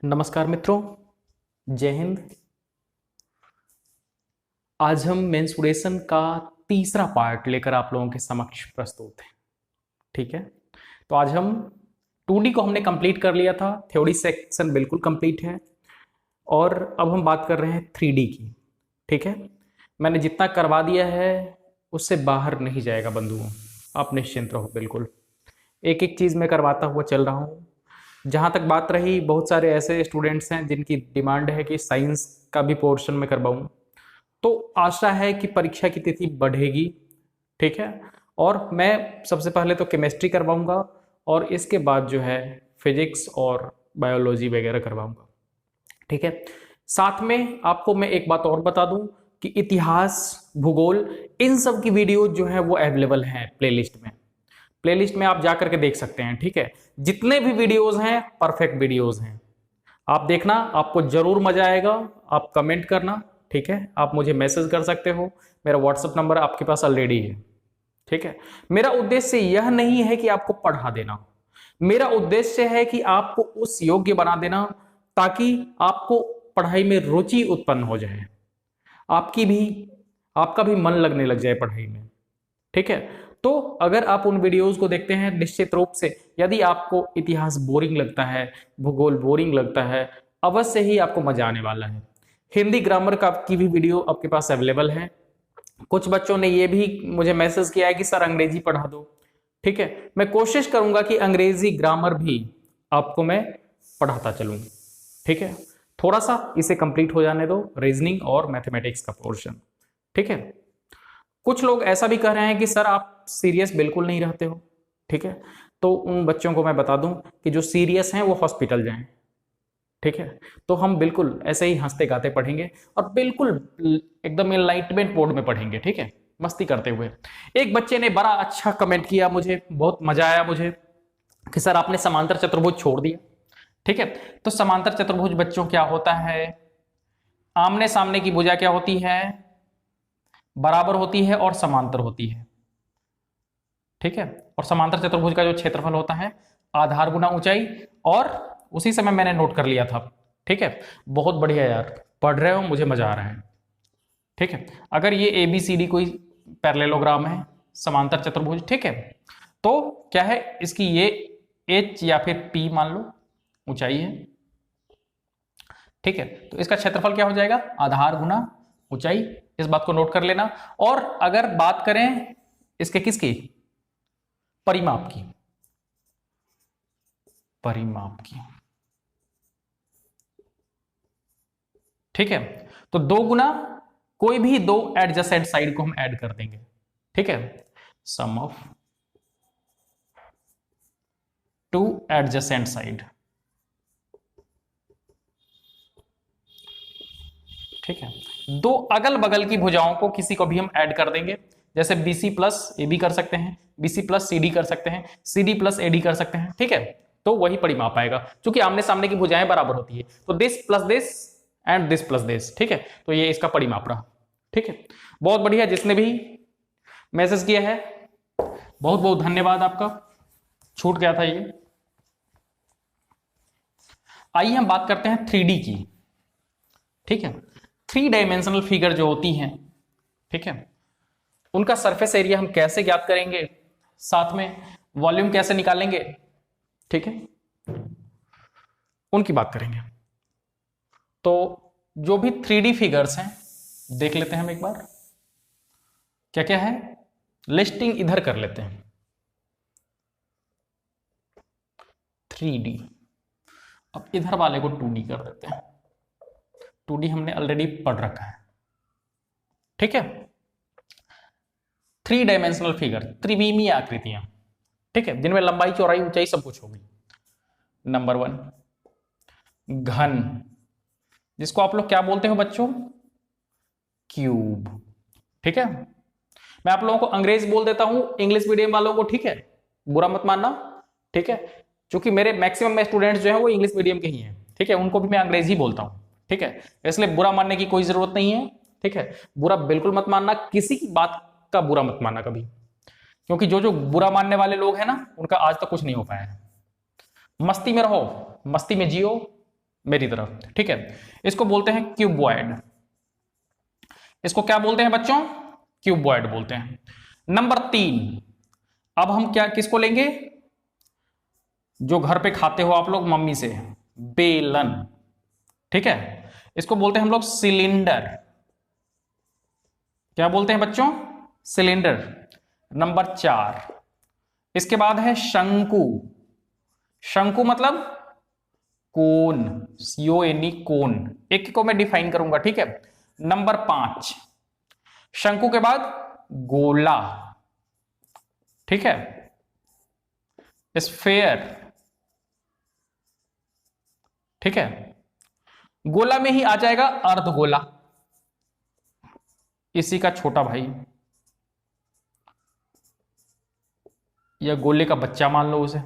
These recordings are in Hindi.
नमस्कार मित्रों, जय हिंद। आज हम मेंस्ट्रुएशन का तीसरा पार्ट लेकर आप लोगों के समक्ष प्रस्तुत हैं। ठीक है, तो आज हम 2D को हमने कंप्लीट कर लिया था, थ्योरी सेक्शन बिल्कुल कंप्लीट है और अब हम बात कर रहे हैं 3D की। ठीक है, मैंने जितना करवा दिया है उससे बाहर नहीं जाएगा बंधुओं, आप निश्चिंत रहो। बिल्कुल एक एक चीज़ मैं करवाता हुआ चल रहा हूँ। जहाँ तक बात रही, बहुत सारे ऐसे स्टूडेंट्स हैं जिनकी डिमांड है कि साइंस का भी पोर्शन में करवाऊँ, तो आशा है कि परीक्षा की तिथि बढ़ेगी। ठीक है, और मैं सबसे पहले तो केमिस्ट्री करवाऊंगा और इसके बाद जो है फिजिक्स और बायोलॉजी वगैरह करवाऊंगा। ठीक है, साथ में आपको मैं एक बात और बता दूं कि इतिहास, भूगोल, इन सब की वीडियो जो है वो अवेलेबल हैं प्लेलिस्ट में आप जा करके देख सकते हैं। ठीक है, जितने भी वीडियोस हैं परफेक्ट वीडियोस हैं, आप देखना, आपको जरूर मजा आएगा। आप कमेंट करना, ठीक है, आप मुझे मैसेज कर सकते हो, मेरा व्हाट्सएप नंबर आपके पास ऑलरेडी है। ठीक है, मेरा उद्देश्य यह नहीं है कि आपको पढ़ा देना, मेरा उद्देश्य है कि आपको उस योग्य बना देना ताकि आपको पढ़ाई में रुचि उत्पन्न हो जाए, आपका भी मन लगने लग जाए पढ़ाई में। ठीक है, तो अगर आप उन वीडियोस को देखते हैं, निश्चित रूप से यदि आपको इतिहास बोरिंग लगता है, भूगोल बोरिंग लगता है, अवश्य ही आपको मजा आने वाला है। हिंदी ग्रामर का की भी वीडियो आपके पास अवेलेबल है। कुछ बच्चों ने ये भी मुझे मैसेज किया है कि सर अंग्रेजी पढ़ा दो। ठीक है, मैं कोशिश करूंगा कि अंग्रेजी ग्रामर भी आपको मैं पढ़ाता चलूं। ठीक है, थोड़ा सा इसे कंप्लीट हो जाने दो, रीजनिंग और मैथमेटिक्स का पोर्शन। ठीक है, कुछ लोग ऐसा भी कह रहे हैं कि सर आप सीरियस बिल्कुल नहीं रहते हो। ठीक है, तो उन बच्चों को मैं बता दूं कि जो सीरियस हैं वो हॉस्पिटल जाएं। ठीक है, तो हम बिल्कुल ऐसे ही हंसते गाते पढ़ेंगे और बिल्कुल एकदम एनलाइटमेंट मोड में पढ़ेंगे। ठीक है, मस्ती करते हुए। एक बच्चे ने बड़ा अच्छा कमेंट किया, मुझे बहुत मजा आया मुझे, कि सर आपने समांतर चतुर्भुज छोड़ दिया। ठीक है, तो समांतर चतुर्भुज बच्चों क्या होता है, आमने सामने की भुजा क्या होती है, बराबर होती है और समांतर होती है। ठीक है, और समांतर चतुर्भुज का जो क्षेत्रफल होता है आधार गुना ऊंचाई, और उसी समय मैंने नोट कर लिया था। ठीक है, बहुत बढ़िया यार, पढ़ रहे हो, मुझे मजा आ रहा है। ठीक है, अगर ये ABCD कोई पैरेललोग्राम है, समांतर चतुर्भुज, ठीक है, तो क्या है, इसकी ये H या फिर P मान लो ऊंचाई है। ठीक है, तो इसका क्षेत्रफल क्या हो जाएगा, आधार गुना ऊंचाई। इस बात को नोट कर लेना। और अगर बात करें इसके किसकी, परिमाप की, ठीक है, तो दो गुना कोई भी दो एडजेसेंट साइड को हम ऐड कर देंगे। ठीक है, सम ऑफ टू एडजेसेंट साइड। ठीक है, दो अगल बगल की भुजाओं को किसी को भी हम ऐड कर देंगे, जैसे BC प्लस AB कर सकते हैं, BC प्लस CD कर सकते हैं, CD प्लस AD कर सकते हैं। ठीक है, तो वही परिमाप आएगा, क्योंकि आमने सामने की भुजाएं बराबर होती है, तो this plus this and this plus this. ठीक है, तो ये इसका परिमाप रहा। ठीक है, बहुत बढ़िया, जिसने भी मैसेज किया है बहुत बहुत धन्यवाद आपका, छूट गया था ये। आइए हम बात करते हैं 3D की। ठीक है, 3 डायमेंशनल फिगर जो होती हैं, ठीक है, उनका सरफेस एरिया हम कैसे ज्ञात करेंगे, साथ में वॉल्यूम कैसे निकालेंगे, ठीक है, उनकी बात करेंगे। तो जो भी 3D फिगर्स हैं देख लेते हैं हम एक बार, क्या क्या है, लिस्टिंग इधर कर लेते हैं। 3D, अब इधर वाले को 2D कर देते हैं। 2D हमने ऑलरेडी पढ़ रखा है। ठीक है, 3 डायमेंशनल फिगर, त्रिविमीय आकृतियां, ठीक है, जिनमें लंबाई चौड़ाई ऊंचाई सब कुछ होगी। नंबर 1, घन, जिसको आप लोग क्या बोलते हो बच्चों, क्यूब। ठीक है, मैं आप लोगों को अंग्रेज बोल देता हूं, इंग्लिश मीडियम वालों को, ठीक है, बुरा मत मानना। ठीक है, क्योंकि मेरे मैक्सिमम में स्टूडेंट्स जो हैं वो इंग्लिश मीडियम के ही हैं। ठीक है, उनको भी मैं अंग्रेजी बोलता हूं। ठीक है, इसलिए बुरा मानने की कोई जरूरत नहीं है। ठीक है, बुरा बिल्कुल मत मानना, किसी की बात का बुरा मत मानना कभी, क्योंकि जो जो बुरा मानने वाले लोग हैं ना, उनका आज तक कुछ नहीं हो पाया है। मस्ती में रहो, मस्ती में जियो, मेरी तरफ, ठीक है। इसको बोलते हैं क्यूबॉइड। इसको क्या बोलते हैं बच्चों? क्यूबॉइड बोलते हैं। नंबर 3, अब हम क्या किसको लेंगे? जो घर पे खाते हो आप लोग मम्मी से, बेलन, ठीक है। इसको बोलते हैं हम लोग सिलेंडर। क्या बोलते हैं बच्चों? सिलेंडर। नंबर 4, इसके बाद है शंकु। शंकु मतलब कोन, CONE, कोन। एक को मैं डिफाइन करूंगा, ठीक है। नंबर 5, शंकु के बाद गोला, ठीक है। स्फेयर, ठीक है। गोला में ही आ जाएगा अर्धगोला, इसी का छोटा भाई, या गोले का बच्चा मान लो उसे,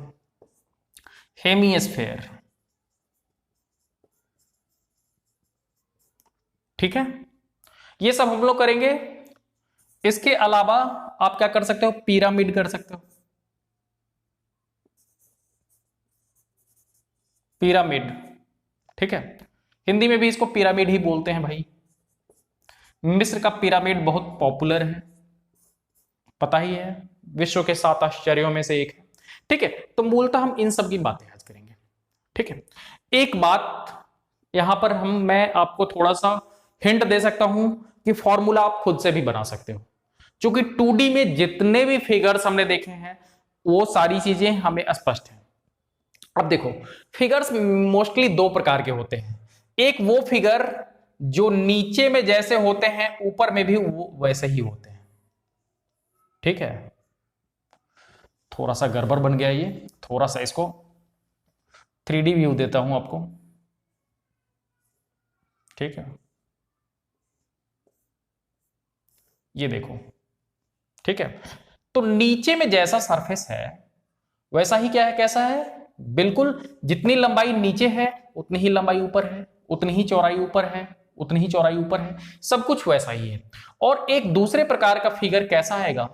हेमिस्फेयर, ठीक है। ये सब हम लोग करेंगे। इसके अलावा आप क्या कर सकते हो? पिरामिड कर सकते हो। पिरामिड, ठीक है। हिंदी में भी इसको पिरामिड ही बोलते हैं भाई। मिस्र का पिरामिड बहुत पॉपुलर है, पता ही है, विश्व के 7 आश्चर्यों में से एक है, ठीक है। तो मूलतः हम इन सब की बातें आज करेंगे, ठीक है। एक बात यहां पर मैं आपको थोड़ा सा हिंट दे सकता हूं कि फॉर्मूला आप खुद से भी बना सकते हो, क्योंकि 2D में जितने भी फिगर्स हमने देखे हैं वो सारी चीजें हमें स्पष्ट हैं। अब देखो, फिगर्स मोस्टली 2 प्रकार के होते हैं। एक वो फिगर जो नीचे में जैसे होते हैं ऊपर में भी वो वैसे ही होते हैं, ठीक है। थोड़ा सा गड़बड़ बन गया ये, थोड़ा सा इसको 3D व्यू देता हूं आपको, ठीक है। ये देखो, ठीक है। तो नीचे में जैसा सरफेस है वैसा ही क्या है, कैसा है? बिल्कुल जितनी लंबाई नीचे है उतनी ही लंबाई ऊपर है, उतनी ही चौड़ाई ऊपर है, उतनी ही चौड़ाई ऊपर है, सब कुछ वैसा ही है। और एक दूसरे प्रकार का फिगर कैसा आएगा?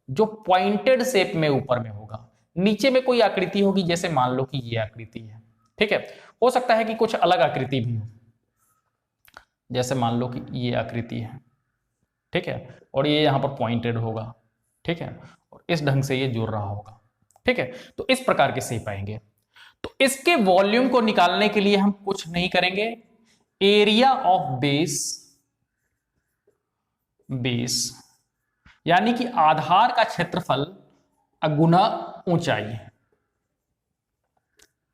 जो पॉइंटेड शेप में ऊपर में होगा, नीचे में कोई आकृति होगी, जैसे मान लो कि ये आकृति है, ठीक है। हो सकता है कि कुछ अलग आकृति भी हो, जैसे मान लो कि ये आकृति है, ठीक है, और ये यहां पर पॉइंटेड होगा, ठीक है, और इस ढंग से ये जुड़ रहा होगा, ठीक है। तो इस प्रकार के शेप आएंगे। तो इसके वॉल्यूम को निकालने के लिए हम कुछ नहीं करेंगे, एरिया ऑफ बेस यानी कि आधार का क्षेत्रफल गुना ऊंचाई,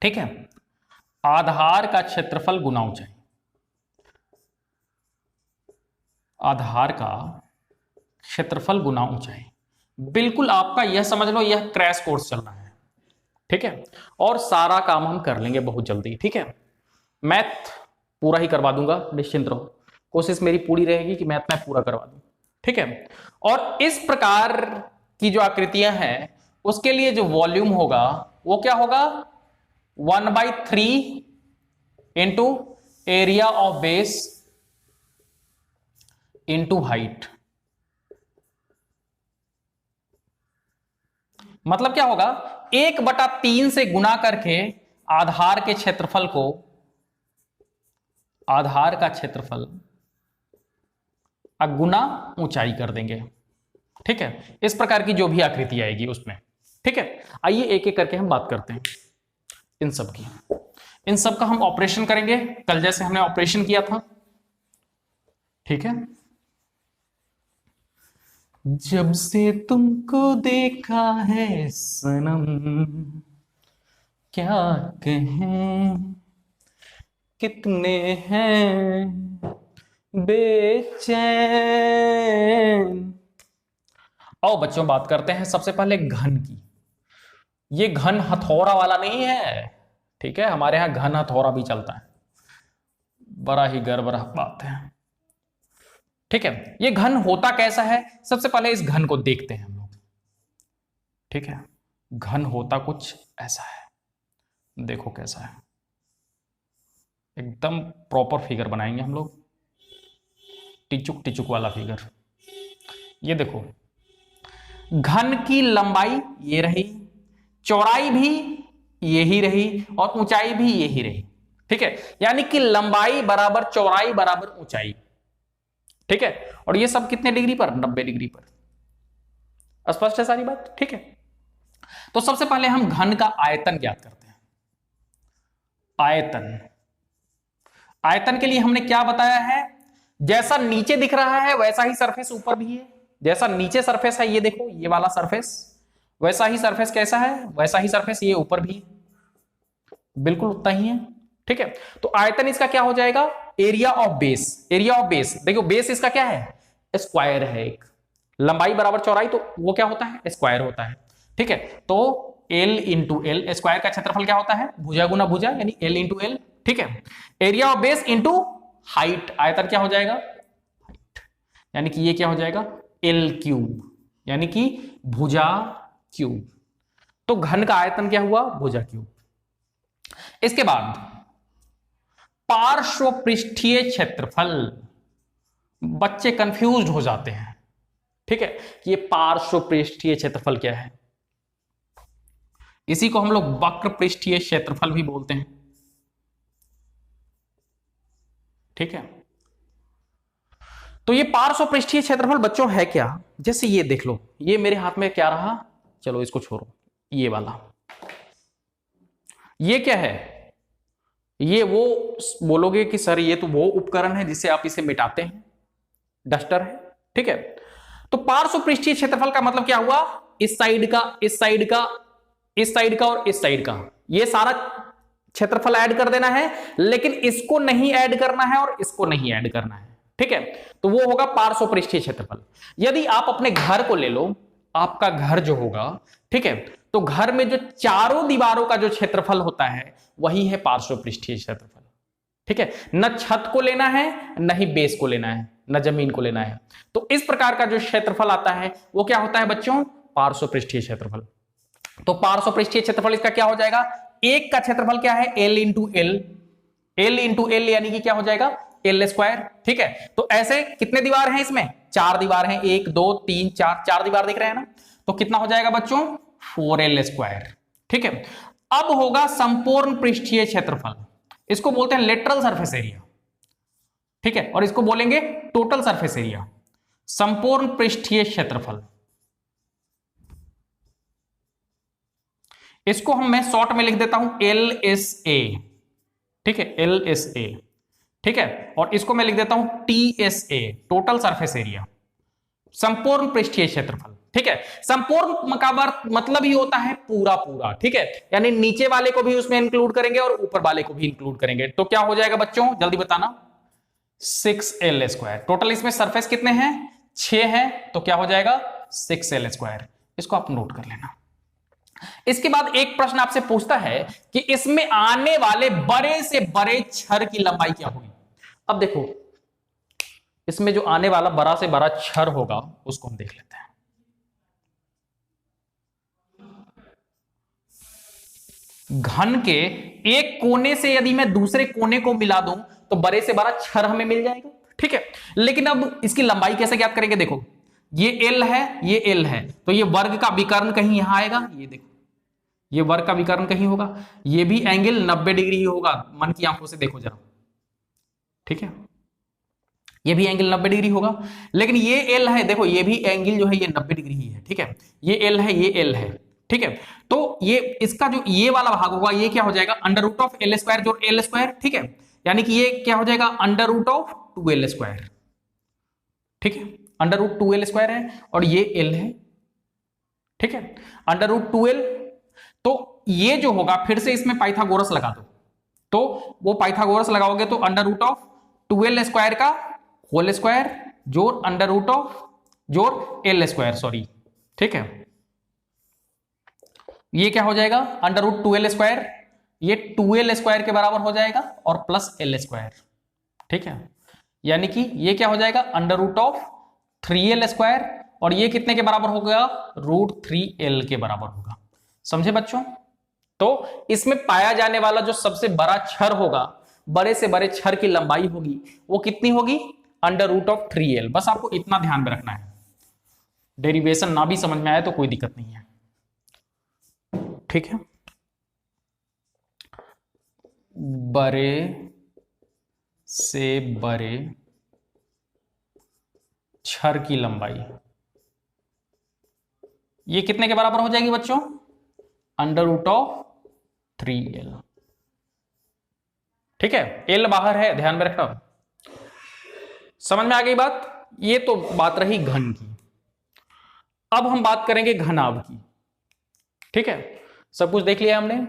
ठीक है। आधार का क्षेत्रफल गुना ऊंचाई, आधार का क्षेत्रफल गुना ऊंचाई। बिल्कुल आपका यह समझ लो, यह क्रैश कोर्स चल रहा है, ठीक है। और सारा काम हम कर लेंगे बहुत जल्दी, ठीक है। मैथ पूरा ही करवा दूंगा, निश्चिंत रहो। कोशिश मेरी पूरी रहेगी कि मैथ में पूरा करवा दूं, ठीक है। और इस प्रकार की जो आकृतियां हैं उसके लिए जो वॉल्यूम होगा वो क्या होगा? 1/3 into area of base into height. मतलब क्या होगा? 1/3 से गुना करके आधार के क्षेत्रफल को, आधार का क्षेत्रफल गुना ऊंचाई कर देंगे, ठीक है। इस प्रकार की जो भी आकृति आएगी उसमें, ठीक है। आइए एक एक करके हम बात करते हैं इन सब की। इन सब का हम ऑपरेशन करेंगे कल जैसे हमने ऑपरेशन किया था, ठीक है। जब से तुमको देखा है सनम, क्या कहें कितने हैं बेचैन। आओ बच्चों बात करते हैं सबसे पहले घन की। ये घन हथौड़ा वाला नहीं है, ठीक है। हमारे यहां घन हथौड़ा भी चलता है, बड़ा ही गर्व बात है, ठीक है। ये घन होता कैसा है? सबसे पहले इस घन को देखते हैं हम लोग, ठीक है। घन होता कुछ ऐसा है, देखो कैसा है। एकदम प्रॉपर फिगर बनाएंगे हम लोग, टिचुक टिचुक वाला फिगर। ये देखो, घन की लंबाई ये रही, चौड़ाई भी यही रही और ऊंचाई भी यही रही, ठीक है, यानी कि लंबाई बराबर चौड़ाई बराबर ऊंचाई। ठीक है, और ये सब कितने डिग्री पर? 90 डिग्री पर। स्पष्ट है सारी बात? ठीक है, तो सबसे पहले हम घन का आयतन ज्ञात करते हैं। आयतन, आयतन के लिए हमने क्या बताया है? जैसा नीचे दिख रहा है वैसा ही सरफेस ऊपर भी है। जैसा नीचे सरफेस है, ये देखो ये वाला सरफेस, वैसा ही सरफेस कैसा है? वैसा ही सरफेस ये ऊपर भी है, बिल्कुल उतना ही है। ठीक है, तो आयतन इसका क्या हो जाएगा? Area of base. Area of base, देखो बेस इसका क्या है? स्क्वायर है। एक लंबाई बराबर चौड़ाई, तो वो क्या होता है? स्क्वायर होता है। ठीक है, तो L इंटू एल, स्क्वायर का क्षेत्रफल क्या होता है? भुजा गुना भुजा, यानी L इंटू एल। ठीक है, area of base into height, आयतन क्या हो जाएगा? हाइट, यानी कि ये क्या हो जाएगा? L क्यूब, यानी कि भुजा क्यूब। तो घन का आयतन क्या हुआ? भुजा क्यूब। इसके बाद पार्श्व पृष्ठीय क्षेत्रफल, बच्चे कंफ्यूज हो जाते हैं। ठीक है, कि ये पार्श्व पृष्ठीय क्षेत्रफल क्या है? इसी को हम लोग वक्र पृष्ठीय क्षेत्रफल भी बोलते हैं। ठीक है, तो ये पार्श्व पृष्ठीय क्षेत्रफल बच्चों है क्या? जैसे ये देख लो, ये मेरे हाथ में क्या रहा? चलो इसको छोड़ो, ये वाला, ये क्या है? ये वो बोलोगे कि सर ये तो वो उपकरण है जिससे आप इसे मिटाते हैं, डस्टर है। ठीक है, तो पार्श्व पृष्ठीय क्षेत्रफल का मतलब क्या हुआ? इस साइड का, इस साइड का, इस साइड का और इस साइड का, ये सारा क्षेत्रफल ऐड कर देना है, लेकिन इसको नहीं ऐड करना है और इसको नहीं ऐड करना है। ठीक है, तो वो होगा पार्श्व पृष्ठीय क्षेत्रफल। यदि आप अपने घर को ले लो, आपका घर जो होगा, ठीक है, तो घर में जो चारों दीवारों का जो क्षेत्रफल होता है वही है पार्श्व पृष्ठीय क्षेत्रफल। ठीक है, न छत को लेना है, न ही बेस को लेना है, न जमीन को लेना है। तो इस प्रकार का जो क्षेत्रफल आता है वो क्या होता है बच्चों? पार्श्व पृष्ठीय क्षेत्रफल। तो पार्श्व पृष्ठीय क्षेत्रफल इसका क्या हो जाएगा? एक का क्षेत्रफल क्या है? L into L, L into L, यानी कि क्या हो जाएगा? L square. ठीक है, तो ऐसे कितने दीवार हैं इसमें? 4 दीवार हैं, 1 2 3 4, 4 दीवार दिख रहे हैं ना? तो कितना हो जाएगा बच्चों? 4L square. ठीक है, अब होगा संपूर्ण पृष्ठीय क्षेत्रफल, इसको बोलते हैं लेटरल सरफेस एरिया। ठीक है, और इसको बोलेंगे टोटल सरफेस एरिया। संपूर्ण पृष्ठीय क्षेत्रफल, इसको मैं शॉर्ट में लिख देता हूं LSA। ठीक है, LSA। ठीक है, और इसको मैं लिख देता हूं TSA, टोटल सरफेस एरिया, संपूर्ण पृष्ठीय क्षेत्रफल। ठीक है, संपूर्ण का मतलब ही होता है पूरा पूरा। ठीक है, यानी नीचे वाले को भी उसमें इंक्लूड करेंगे और ऊपर वाले को भी इंक्लूड करेंगे। तो क्या हो जाएगा बच्चों? जल्दी बताना। 6L square. टोटल इसमें सरफेस कितने हैं? 6 हैं, तो क्या हो जाएगा? 6L square. इसको आप नोट कर लेना। इसके बाद एक प्रश्न आपसे पूछता है कि इसमें आने वाले बड़े से बड़े छर की लंबाई क्या होगी? अब देखो, इसमें जो आने वाला बड़ा से बड़ा छर होगा उसको हम देख लेते हैं। घन के एक कोने से यदि मैं दूसरे कोने को मिला दूं तो बड़े से बड़ा छर हमें मिल जाएगा। ठीक है, लेकिन अब इसकी लंबाई कैसे ज्ञात करेंगे? देखो, ये L है, ये L है, तो ये वर्ग का विकर्ण कहीं यहां आएगा, ये देखो, ये वर्ग का विकर्ण कहीं होगा, ये भी एंगल 90 डिग्री ही होगा, मन की आंखों से देखो जरा। ठीक है, ये भी एंगल 90 डिग्री होगा, लेकिन ये L है, देखो ये भी एंगल जो है ये 90 डिग्री ही है। ठीक है, ये L है, ये L है। ठीक है, तो ये इसका जो ये वाला भाग होगा ये क्या हो जाएगा? Under root of L square जोड़ L स्क्वायर। ठीक है, यानी कि ये क्या हो जाएगा? Under root of 2L square. ठीक है, अंडर रूट 2L स्क्वायर है और ये L है। ठीक है, अंडर रूट 2L। तो ये जो होगा, फिर से इसमें पाइथागोरस लगा दो, तो वो पाइथागोरस लगाओगे तो under root of 2L square का होल स्क्वायर जोड़ अंडर रूट ऑफ जोड़ L स्क्वायर, सॉरी। ठीक है, ये क्या हो जाएगा? अंडर रूट 2L स्क्वायर, ये 2L स्क्वायर के बराबर हो जाएगा और प्लस L स्क्वायर। ठीक है, यानी कि ये क्या हो जाएगा? Under root of 3L square, और ये कितने के बराबर हो गया? रूट 3L के बराबर होगा। समझे बच्चों? तो इसमें पाया जाने वाला जो सबसे बड़ा छर होगा, बड़े से बड़े छर की लंबाई होगी, वो कितनी होगी? Under root of 3L। बस आपको इतना ध्यान में रखना है, डेरिवेशन ना भी समझ में आए तो कोई दिक्कत नहीं है। ठीक है, बड़े से बड़े छर की लंबाई, ये कितने के बराबर हो जाएगी बच्चों? √3l। ठीक है, l बाहर है, ध्यान में रखना। समझ में आ गई बात? ये तो बात रही घन की। अब हम बात करेंगे घनाभ की। ठीक है, सब कुछ देख लिया हमने।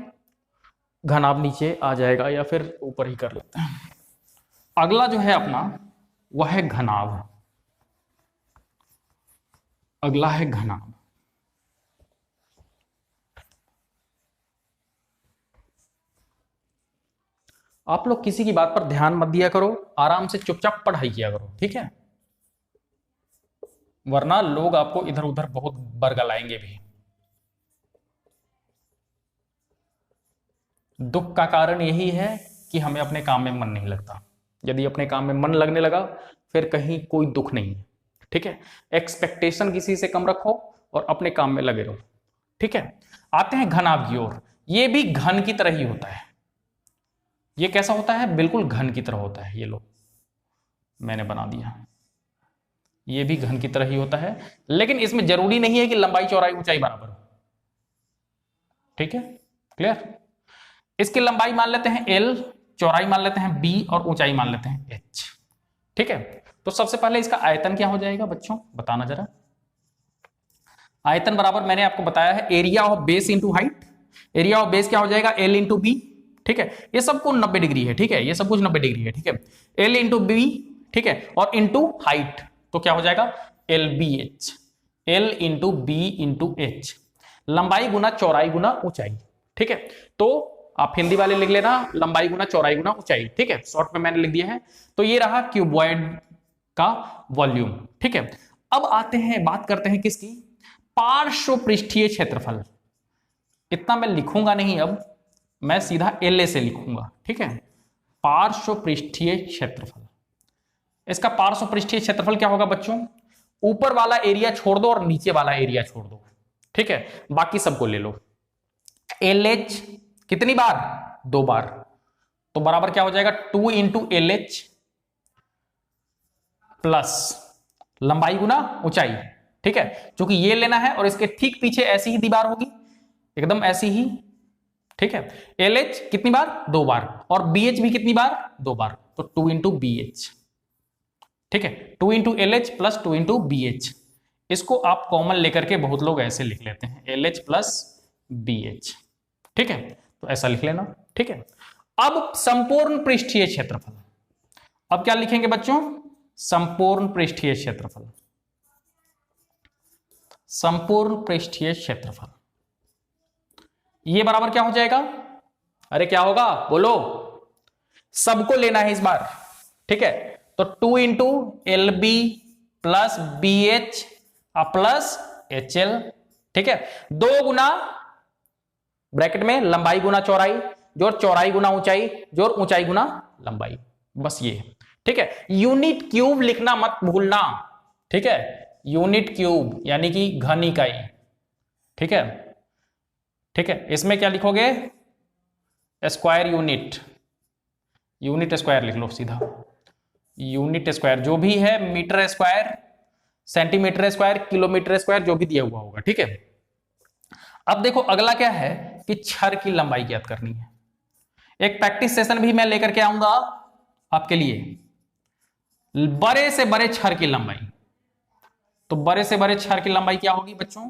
घनाभ नीचे आ जाएगा या फिर ऊपर ही कर लेते हैं। अगला जो है अपना वह है घनाभ। अगला है घनाभ। आप लोग किसी की बात पर ध्यान मत दिया करो, आराम से चुपचाप पढ़ाई किया करो, ठीक है? वरना लोग आपको इधर उधर बहुत बरगलाएंगे भी। दुख का कारण यही है कि हमें अपने काम में मन नहीं लगता। यदि अपने काम में मन लगने लगा फिर कहीं कोई दुख नहीं है। ठीक है, एक्सपेक्टेशन किसी से कम रखो और अपने काम में लगे रहो। ठीक है, आते हैं घनाभ की ओर। ये भी घन की तरह ही होता है। ये कैसा होता है? बिल्कुल घन की तरह होता है। ये लो, मैंने बना दिया। ये भी घन की तरह ही होता है, लेकिन इसमें जरूरी नहीं है कि लंबाई चौड़ाई ऊंचाई बराबर हो। ठीक है, क्लियर? इसकी लंबाई मान लेते हैं l, चौड़ाई मान लेते हैं b और ऊंचाई मान लेते हैं h। ठीक है, तो सबसे पहले इसका आयतन क्या हो जाएगा बच्चों, बताना जरा। आयतन बराबर मैंने आपको बताया है area of base into height. Area of base क्या हो जाएगा? l into B. ठीक है, ये सबको 90 डिग्री है। ठीक है, ये सब कुछ 90 डिग्री है। ठीक है, l इंटू बी, ठीक है, और इंटू हाइट, तो क्या हो जाएगा? LBH, l into B into H. लंबाई गुना चौड़ाई गुना ऊंचाई। ठीक है, तो आप हिंदी वाले लिख लेना, लंबाई गुना चौड़ाई गुना ऊंचाई। ठीक है, शॉर्ट में मैंने लिख दिया है। तो ये रहा क्यूबॉइड का वॉल्यूम। ठीक है, अब आते हैं, बात करते हैं किसकी? पार्श्व पृष्ठीय क्षेत्रफल। इतना मैं लिखूंगा नहीं, अब मैं सीधा LA से लिखूंगा। ठीक है, पार्श्व पृष्ठीय क्षेत्रफल। इसका पार्श्व पृष्ठीय क्षेत्रफल क्या होगा बच्चों? ऊपर वाला एरिया छोड़ दो और नीचे वाला एरिया छोड़ दो। ठीक है, बाकी सबको ले लो। LH कितनी बार? 2 बार, तो बराबर क्या हो जाएगा? 2 इंटू LH प्लस लंबाई गुना ऊंचाई। ठीक है, क्योंकि ये लेना है और इसके ठीक पीछे ऐसी ही दीवार होगी, एकदम ऐसी ही। ठीक है, LH कितनी बार? 2 बार, और BH भी कितनी बार? 2 बार, तो 2 इंटू BH। ठीक है, 2 into LH plus 2 into BH। इसको आप कॉमन लेकर के बहुत लोग ऐसे लिख लेते हैं, LH प्लस BH। ठीक है, तो ऐसा लिख लेना। ठीक है, अब संपूर्ण पृष्ठीय क्षेत्रफल। अब क्या लिखेंगे बच्चों? संपूर्ण पृष्ठीय क्षेत्रफल। संपूर्ण पृष्ठीय क्षेत्रफल ये बराबर क्या हो जाएगा? अरे क्या होगा बोलो, सबको लेना है इस बार। ठीक है, तो 2 into LB plus BH plus HL। ठीक है, 2 गुना ब्रैकेट में लंबाई गुना चौड़ाई, जोर चौड़ाई गुना ऊंचाई, जोर ऊंचाई गुना लंबाई, बस ये। ठीक है, यूनिट क्यूब लिखना मत भूलना। ठीक है, यूनिट क्यूब यानी कि घन इकाई। ठीक है, ठीक है, इसमें क्या लिखोगे? Square unit. यूनिट स्क्वायर लिख लो सीधा। यूनिट स्क्वायर जो भी है, metre square, centimetre square, kilometre square, जो भी दिया हुआ होगा। ठीक है, अब देखो अगला क्या है कि छर की लंबाई ज्ञात करनी है। एक प्रैक्टिस सेशन भी मैं लेकर के आऊंगा आपके लिए, बड़े से बड़े छर की लंबाई। तो बड़े से बड़े छर की लंबाई क्या होगी बच्चों?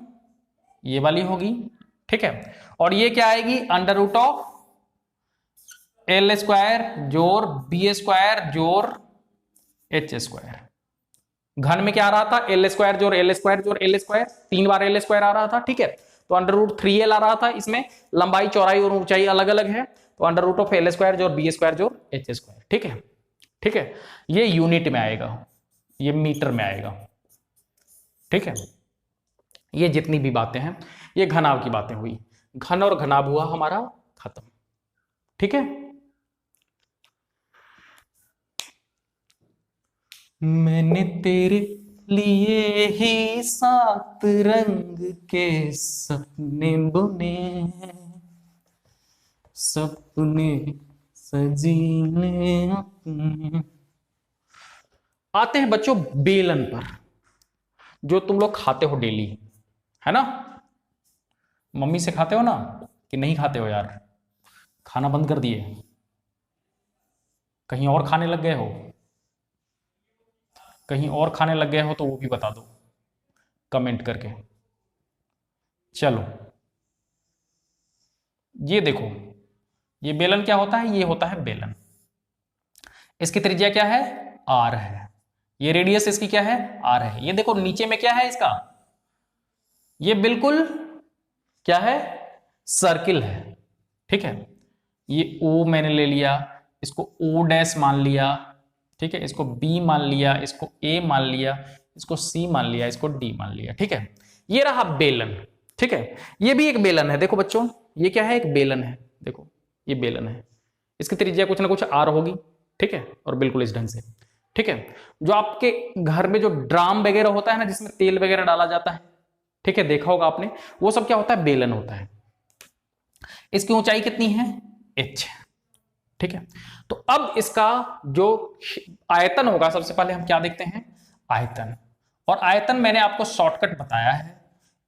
ये वाली होगी। ठीक है, और ये क्या आएगी? √ऑफ L स्क्वायर जोर B स्क्वायर जोर H स्क्वायर। घन में क्या आ रहा था? L स्क्वायर जोर L स्क्वायर जोर L स्क्वायर, 3 बार L स्क्वायर आ रहा था। ठीक है, तो √3L आ रहा था। इसमें लंबाई चौड़ाई और ऊंचाई अलग अलग है, तो √ऑफ L स्क्वायर जोर B स्क्वायर जोर H स्क्वायर। ठीक है, ठीक है, ये यूनिट में आएगा, ये मीटर में आएगा। ठीक है, ये जितनी भी बातें हैं ये घनाभ की बातें हुई। घन और घनाभ हुआ हमारा खत्म। ठीक है, मैंने तेरे लिए ही 7 रंग के सपने बुने, सपने सजीने अपने। आते हैं बच्चों बेलन पर, जो तुम लोग खाते हो डेली, है ना? मम्मी से खाते हो ना कि नहीं खाते हो यार? खाना बंद कर दिए, कहीं और खाने लग गए हो? कहीं और खाने लग गए हो तो वो भी बता दो कमेंट करके। चलो ये देखो, ये बेलन क्या होता है? ये होता है बेलन। इसकी त्रिज्या क्या है? आर है। ये रेडियस इसकी क्या है? आर है। ये देखो नीचे में क्या है इसका? ये बिल्कुल क्या है? सर्किल है। ठीक है, ये ओ मैंने ले लिया, इसको ओ डैश मान लिया, ठीक है, इसको बी मान लिया, इसको ए मान लिया, इसको सी मान लिया, इसको डी मान लिया। ठीक है, ये रहा बेलन। ठीक है, ये भी एक बेलन है। देखो बच्चों, ये क्या है? एक बेलन है। देखो ये बेलन है, इसकी त्रिज्या कुछ ना कुछ आर होगी। ठीक है, और बिल्कुल इस ढंग से। ठीक है, जो आपके घर में जो ड्राम वगैरह होता है ना, जिसमें तेल वगैरह डाला जाता है, ठीक है, देखा होगा आपने, वो सब क्या होता है? बेलन होता है। इसकी ऊंचाई कितनी है? h। ठीक है, तो अब इसका जो आयतन होगा, सबसे पहले हम क्या देखते हैं? आयतन। और आयतन मैंने आपको शॉर्टकट बताया है,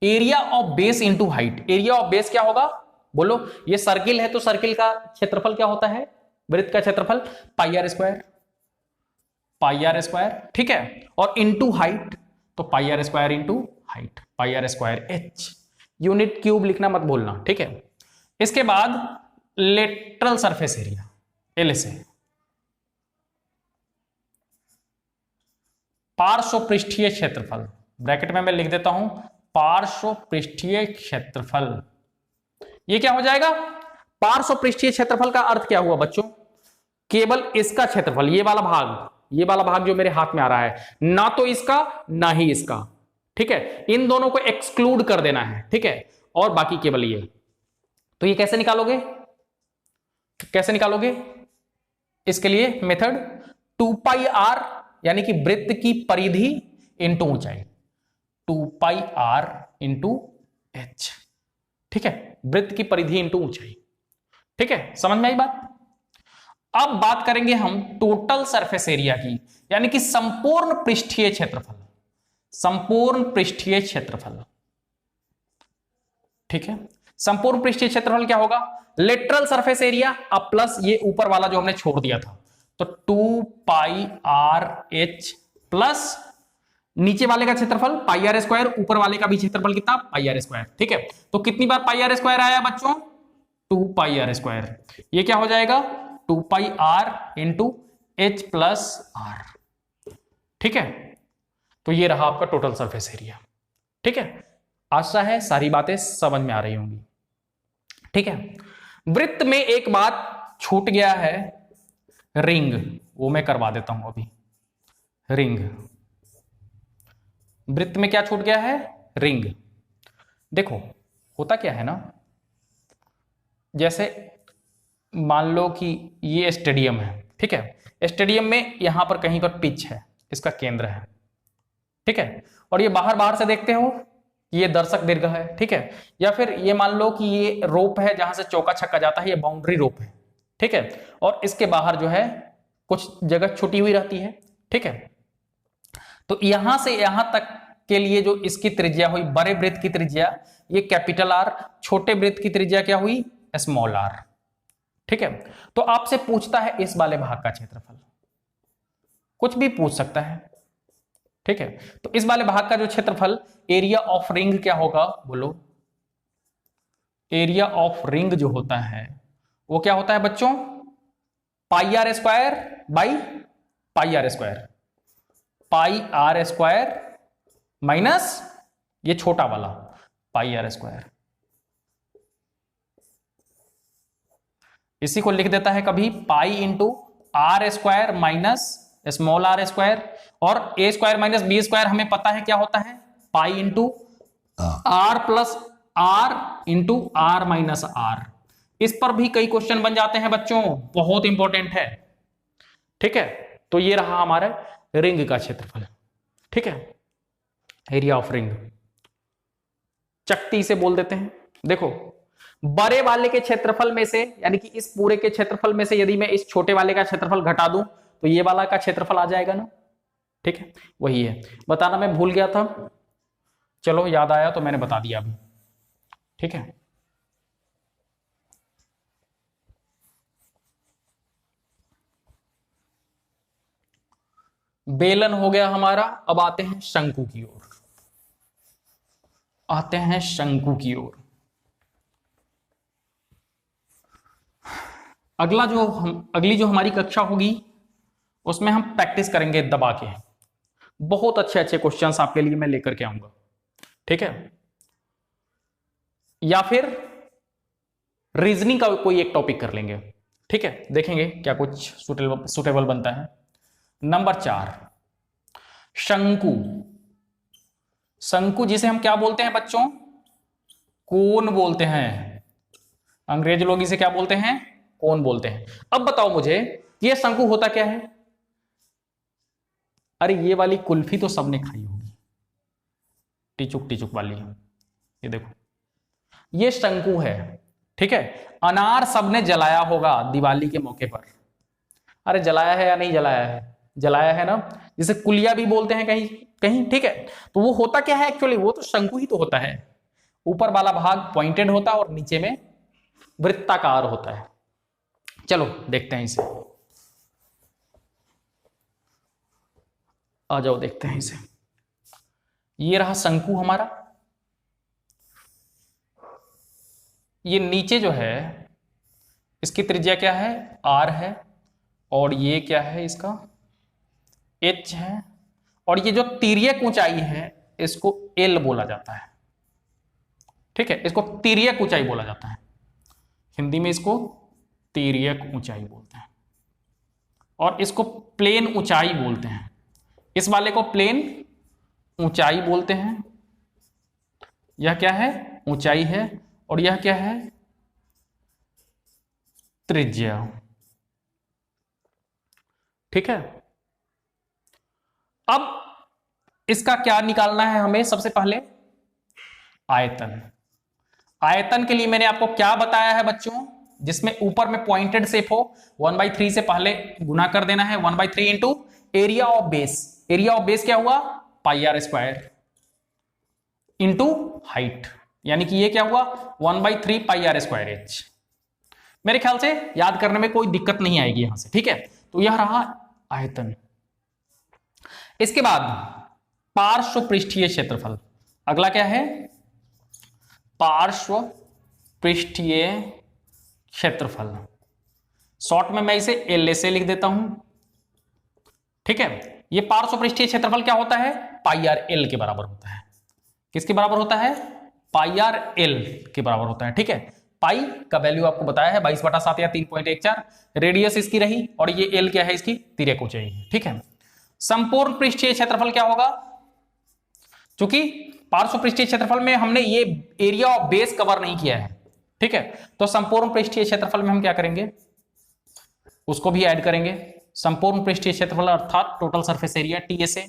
area of base into height. Area of base क्या होगा? बोलो, ये सर्किल है तो सर्किल का क्षेत्रफल क्या होता है? वृत्त का क्षेत्रफल pi R square, pi R square. ठीक है, और इंटू हाइट तो pi R square into height, pi R square h। Unit cube लिखना मत भूलना। ठीक है, इसके बाद लेटरल सरफेस एरिया, एल से, पार्श्व पृष्ठीय क्षेत्रफल, ब्रैकेट में मैं लिख देता हूं पार्श्व पृष्ठीय क्षेत्रफल। ये क्या हो जाएगा? पार्श्व पृष्ठीय क्षेत्रफल का अर्थ क्या हुआ बच्चों? केवल इसका क्षेत्रफल, ये वाला भाग, ये वाला भाग जो मेरे हाथ में आ रहा है, ना तो इसका ना ही इसका। ठीक है, इन दोनों को एक्सक्लूड कर देना है। ठीक है, और बाकी केवल ये। तो ये कैसे निकालोगे? कैसे निकालोगे? इसके लिए मेथड 2 पाई आर, यानी कि वृत्त की परिधि इंटू ऊंचाई, 2 पाई आर इंटू एच। ठीक है, वृत्त की परिधि इंटू ऊंचाई। ठीक है, समझ में आई बात? अब बात करेंगे हम टोटल सरफेस एरिया की, यानी कि संपूर्ण पृष्ठीय क्षेत्रफल, संपूर्ण पृष्ठीय क्षेत्रफल। ठीक है, संपूर्ण पृष्ठीय क्षेत्रफल क्या होगा? लेटरल सरफेस एरिया अब प्लस ये ऊपर वाला जो हमने छोड़ दिया था, तो 2 पाई आर एच प्लस नीचे वाले का क्षेत्रफल पाई आर स्क्वायर, ऊपर वाले का भी क्षेत्रफल कितना? पाई आर स्क्वायर। ठीक है, तो कितनी बार पाई आर स्क्वायर आया बच्चों? 2 पाई आर स्क्वायर। ये क्या हो जाएगा? 2 pi R into H plus R. ठीक है, तो ये रहा आपका टोटल सरफेस एरिया। ठीक है, आशा है सारी बातें समझ में आ रही होंगी। ठीक है, वृत्त में एक बात छूट गया है, रिंग, वो मैं करवा देता हूं अभी। रिंग, वृत्त में क्या छूट गया है? रिंग। देखो होता क्या है ना, जैसे मान लो कि ये स्टेडियम है। ठीक है, स्टेडियम में यहां पर कहीं पर पिच है, इसका केंद्र है। ठीक है, और ये बाहर बाहर से देखते हो, ये दर्शक दीर्घ है। ठीक है, या फिर ये मान लो कि ये रोप है जहां से चौका छक्का जाता है, ये बाउंड्री रोप है। ठीक है, और इसके बाहर जो है कुछ जगह छुटी हुई रहती है। ठीक है, तो यहां से यहां तक के लिए जो इसकी त्रिज्या हुई, बड़े वृत्त की त्रिज्या ये कैपिटल आर, छोटे वृत्त की त्रिज्या क्या हुई? Small R. ठीक है, तो आपसे पूछता है इस वाले भाग का क्षेत्रफल, कुछ भी पूछ सकता है। ठीक है, तो इस वाले भाग का जो क्षेत्रफल, एरिया ऑफ रिंग क्या होगा? बोलो, एरिया ऑफ रिंग जो होता है वो क्या होता है बच्चों? Pi R square by pi R square, pi R square minus ये छोटा वाला पाई आर स्क्वायर। इसी को लिख देता है कभी pi into R square minus small R square, और A square minus B square हमें पता है क्या होता है? Pi into R plus R into R minus R. इस पर भी कई क्वेश्चन बन जाते हैं बच्चों, बहुत इंपॉर्टेंट है। ठीक है, तो ये रहा हमारे रिंग का क्षेत्रफल। ठीक है, एरिया ऑफ रिंग, चकती से बोल देते हैं। देखो बड़े वाले के क्षेत्रफल में से, यानी कि इस पूरे के क्षेत्रफल में से यदि मैं इस छोटे वाले का क्षेत्रफल घटा दूं तो ये वाला का क्षेत्रफल आ जाएगा ना। ठीक है, वही है। बताना मैं भूल गया था, चलो याद आया तो मैंने बता दिया अभी। ठीक है, बेलन हो गया हमारा। अब आते हैं शंकु की ओर, आते हैं शंकु की ओर। अगली जो हमारी कक्षा होगी उसमें हम प्रैक्टिस करेंगे दबा के। बहुत अच्छे अच्छे क्वेश्चंस आपके लिए मैं लेकर के आऊंगा। ठीक है, या फिर रीजनिंग का कोई एक टॉपिक कर लेंगे। ठीक है, देखेंगे क्या कुछ सुटेबल बनता है। नंबर 4, शंकु। शंकु जिसे हम क्या बोलते हैं बच्चों? कोन बोलते हैं। अंग्रेज लोग इसे क्या बोलते हैं? कोन बोलते हैं। अब बताओ मुझे, ये शंकु होता क्या है? अरे ये वाली कुल्फी तो सबने खाई होगी, टिचुक टिचुक वाली, ये देखो, ये शंकु है। ठीक है, अनार सबने जलाया होगा दिवाली के मौके पर। अरे जलाया है या नहीं जलाया है? जलाया है ना, जिसे कुलिया भी बोलते हैं कहीं कहीं। ठीक है, तो वो होता क्या है एक्चुअली? वो तो शंकु ही तो होता है। ऊपर वाला भाग पॉइंटेड होता है और नीचे में वृत्ताकार होता है। चलो देखते हैं इसे, आ जाओ देखते हैं इसे। ये रहा शंकु हमारा। ये नीचे जो है इसकी त्रिज्या क्या है? r है, और ये क्या है इसका? h है, और ये जो तिर्यक ऊंचाई है इसको l बोला जाता है। ठीक है, इसको तिर्यक ऊंचाई बोला जाता है, हिंदी में इसको तिर्यक ऊंचाई बोलते हैं, और इसको प्लेन ऊंचाई बोलते हैं। इस वाले को प्लेन ऊंचाई बोलते हैं। यह क्या है? ऊंचाई है, और यह क्या है? त्रिज्या। ठीक है, अब इसका क्या निकालना है हमें? सबसे पहले आयतन। आयतन के लिए मैंने आपको क्या बताया है बच्चों? जिसमें ऊपर में पॉइंटेड शेप हो, 1/3 से पहले गुना कर देना है, 1/3 into area of base. Area of base क्या हुआ? πr² इंटू हाइट, यानी कि ये क्या हुआ? 1/3 πr²h। मेरे ख्याल से याद करने में कोई दिक्कत नहीं आएगी यहां से। ठीक है, तो यह रहा आयतन। इसके बाद पार्श्व पृष्ठीय क्षेत्रफल। अगला क्या है? पार्श्व पृष्ठीय क्षेत्रफल। शॉर्ट में मैं इसे एल से लिख देता हूं। ठीक है, ये पार्श्व पृष्ठीय क्षेत्रफल क्या होता है? πr/l के बराबर होता है। किसके बराबर होता है? πr/l के बराबर होता है। ठीक है, पाई का वैल्यू आपको बताया है 22/7 या 3.14। रेडियस इसकी रही, और ये एल क्या है? इसकी तिर्यक ऊंचाई है। ठीक है, संपूर्ण पृष्ठीय क्षेत्रफल क्या होगा? क्योंकि पार्श्व पृष्ठीय क्षेत्रफल में हमने ये एरिया ऑफ बेस कवर नहीं किया है। ठीक है, तो संपूर्ण पृष्ठीय क्षेत्रफल में हम क्या करेंगे? उसको भी ऐड करेंगे। संपूर्ण पृष्ठीय क्षेत्रफल अर्थात टोटल सरफेस एरिया TSA,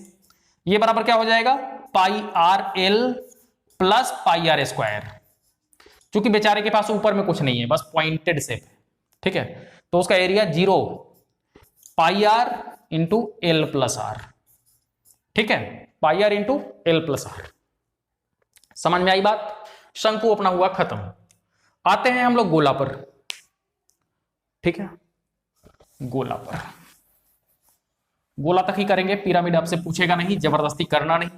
ये बराबर क्या हो जाएगा? πr/l plus πr²। क्योंकि बेचारे के पास ऊपर में कुछ नहीं है, बस पॉइंटेड शेप है। ठीक है, तो उसका area 0 πr into L plus R. ठीक है, πr into L plus are. समझ में आई बात? शंकु अपना हुआ खत्म। आते हैं हम लोग गोला पर। ठीक है, गोला पर, गोला तक ही करेंगे। पिरामिड आपसे पूछेगा नहीं, जबरदस्ती करना नहीं।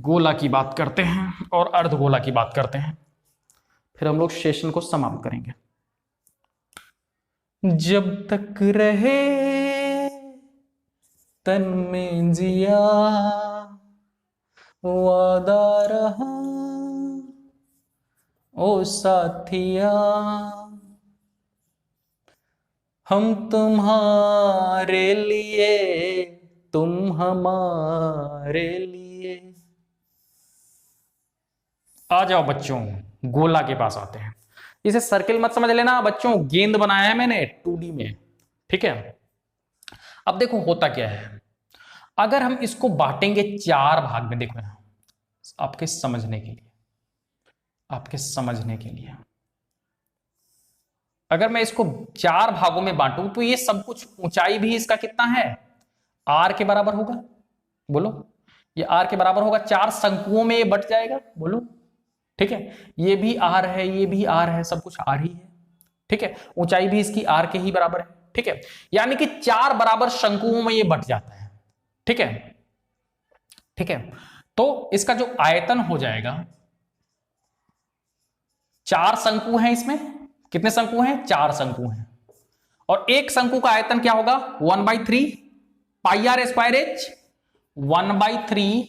गोला की बात करते हैं और अर्धगोला की बात करते हैं, फिर हम लोग सेशन को समाप्त करेंगे। जब तक रहे तन में जिया वादा रहा ओ साथिया, हम तुम्हारे लिए तुम हमारे लिए। आ जाओ बच्चों, गोला के पास आते हैं। इसे सर्किल मत समझ लेना बच्चों, गेंद बनाया है मैंने 2D में। ठीक है, अब देखो होता क्या है, अगर हम इसको बांटेंगे 4 भाग में, देखो आपके समझने के लिए, आपके समझने के लिए। अगर मैं इसको 4 भागों में बांटूं तो ये सब कुछ ऊंचाई भी इसका कितना है, आर के बराबर होगा। बोलो, ये आर के बराबर होगा, 4 शंकुओं में ये बट जाएगा। बोलो, ठीक है, ये भी आर है, ये भी आर है, सब कुछ आर ही है। ठीक है, ऊंचाई भी इसकी आर के ही बराबर है। ठीक है, यानी कि 4 बराबर शंकुओं में ये बट जाता है। ठीक है, ठीक है, तो इसका जो आयतन हो जाएगा, 4 शंकु हैं इसमें, कितने शंकु हैं, 4 शंकु हैं, और एक शंकु का आयतन क्या होगा, 1/3 pi R square H, 1/3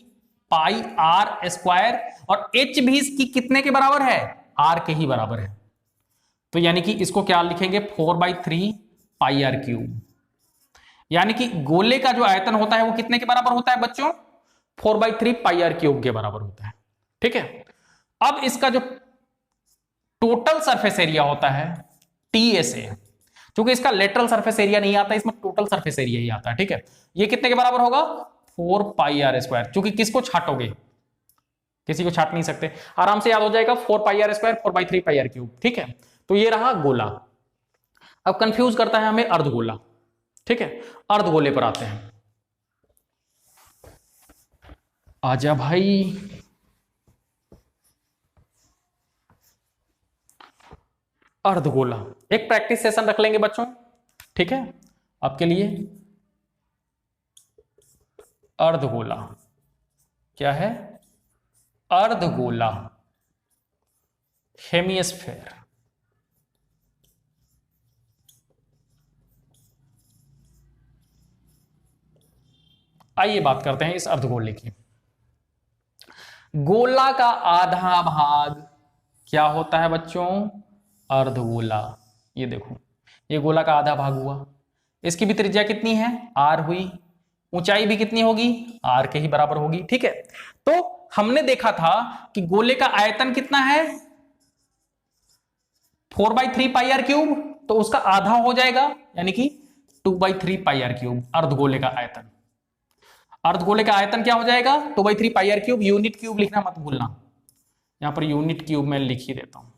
pi R square, और एच भी इसकी कितने के बराबर है, आर के ही बराबर है। तो यानी कि इसको क्या लिखेंगे, 4/3 पाई आर क्यूब। यानी कि गोले का जो आयतन होता है वो कितने के बराबर होता है बच्चों, 4/3 पाई आर क्यूब के बराबर होता है। ठीक है, अब इसका जो टोटल सरफेस एरिया होता है टीएसए, क्योंकि इसका लेटरल सरफेस एरिया नहीं आता, इसमें टोटल सरफेस एरिया ही आता है। ठीक है, ये कितने के बराबर होगा, 4 पाई आर स्क्वायर, क्योंकि किसको छाटोगे, किसी को छाट नहीं सकते, आराम से याद हो जाएगा, 4 pi R square 4/3 pi R cube. ठीक है, तो ये रहा गोला। अब कंफ्यूज करता है हमें अर्धगोला। ठीक है, अर्धगोले पर आते हैं। आजा भाई, अर्धगोला एक प्रैक्टिस सेशन रख लेंगे बच्चों। ठीक है, आपके लिए अर्धगोला क्या है, अर्धगोला हेमिस्फेयर। आइए बात करते हैं इस अर्धगोले की। गोला का आधा भाग क्या होता है बच्चों, अर्धगोला। ये देखो, ये गोला का आधा भाग हुआ, इसकी भी त्रिज्या कितनी है, आर हुई, ऊंचाई भी कितनी होगी, आर के ही बराबर होगी। ठीक है, तो हमने देखा था कि गोले का आयतन कितना है, 4/3 पाई आर क्यूब, तो उसका आधा हो जाएगा, यानी कि 2/3 पाई आर क्यूब अर्धगोले का आयतन। अर्धगोले का आयतन क्या हो जाएगा, 2/3 पाई आर क्यूब। यूनिट क्यूब लिखना मत भूलना, यहां पर यूनिट क्यूब मैं लिख ही देता हूं।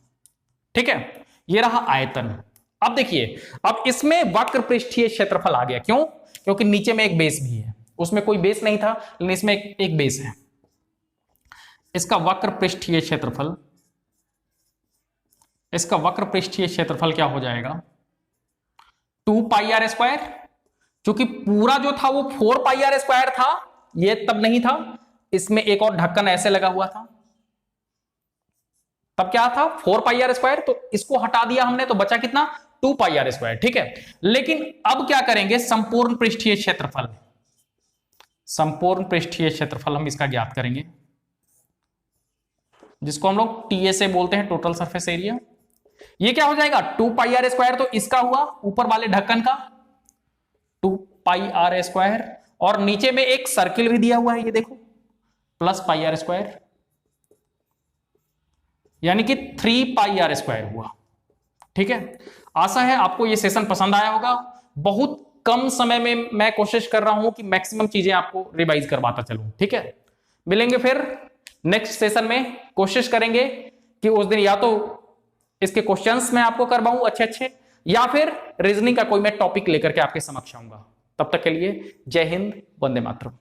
ठीक है, ये रहा आयतन। अब देखिए, अब इसमें वक्र पृष्ठीय क्षेत्रफल आ गया, क्यों, क्योंकि नीचे में एक बेस भी है, उसमें कोई बेस नहीं था लेकिन इसमें एक बेस है। इसका वक्र पृष्ठीय क्षेत्रफल, इसका वक्र पृष्ठीय क्षेत्रफल क्या हो जाएगा, 2 पाई आर स्क्वायर, क्योंकि पूरा जो था वो 4 पाई आर स्क्वायर था, ये तब नहीं था, इसमें एक और ढक्कन ऐसे लगा हुआ था, तब क्या था 4 पाई आर स्क्वायर, तो इसको हटा दिया हमने, तो बचा कितना, 2 पाई आर स्क्वायर। ठीक है, लेकिन अब क्या करेंगे, संपूर्ण पृष्ठीय क्षेत्रफल, संपूर्ण पृष्ठीय क्षेत्रफल हम इसका ज्ञात करेंगे, जिसको हम लोग टीएसए बोलते हैं, टोटल सरफेस एरिया। ये क्या हो जाएगा, 2 पाई आर स्क्वायर, तो इसका हुआ ऊपर वाले ढक्कन का 2 पाई आर स्क्वायर, और नीचे में एक सर्किल भी दिया हुआ है, ये देखो, प्लस पाई आर स्क्वायर, यानी कि 3 पाई आर स्क्वायर हुआ। ठीक है, आशा है आपको ये सेशन पसंद आया होगा। बहुत कम समय में मैं कोशिश कर रहा हूं कि मैक्सिमम चीजें आपको रिवाइज करवाता चलूं। ठीक है, मिलेंगे फिर नेक्स्ट सेशन में, कोशिश करेंगे कि उस दिन या तो इसके क्वेश्चंस मैं आपको करवाऊं अच्छे अच्छे, या फिर रीजनिंग का कोई मैं टॉपिक लेकर के आपके समक्ष आऊंगा। तब तक के लिए जय हिंद, वंदे मातरम।